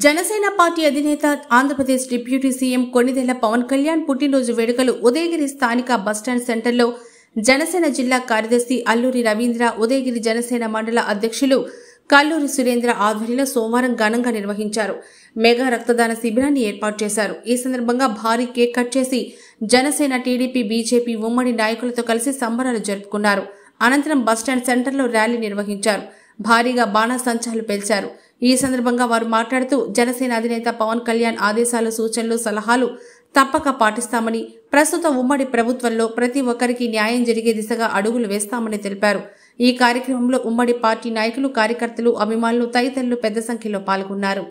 Janasena party అధినేత Andhra Pradesh deputy CM Konidela Pawan Kalyan పుట్టినరోజు వేడుకలు ఉదయగిరి స్థానిక బస్టాండ్ సెంటర్లో జనసేన జిల్లా కార్యదర్శి అల్లూరి రవీంద్ర, ఉదయగిరి జనసేన మండల అధ్యక్షులు కల్లూరి సురేంద్ర ఆధ్వర్యంలో సోమవారం ఘనంగా నిర్వహించారు. మెగా రక్తదాన శిబిరాన్ని ఏర్పాటు చేశారు. ఈ సందర్భంగా భారీ కేక్ కట్ చేసి జనసేన, టీడీపీ, బీజేపీ ఉమ్మడి నాయకులతో కలిసి సంబరాలు జరుపుకున్నారు. అనంతరం బస్టాండ్ సెంటర్లో ర్యాలీ నిర్వహించారు. భారీగా బాణాసంచాలు పేల్చారు. ఈ సందర్భంగా వారు మాట్లాడుతూ జనసేన అధినేత పవన్ కళ్యాణ్ ఆదేశాలు, సూచనలు, సలహాలు తప్పక పాటిస్తామని, ప్రస్తుత ఉమ్మడి ప్రభుత్వంలో ప్రతి ఒక్కరికి న్యాయం జరిగే దిశగా అడుగులు వేస్తామని తెలిపారు. ఈ కార్యక్రమంలో ఉమ్మడి పార్టీ నాయకులు, కార్యకర్తలు, అభిమానులు తదితరులు పెద్ద సంఖ్యలో పాల్గొన్నారు.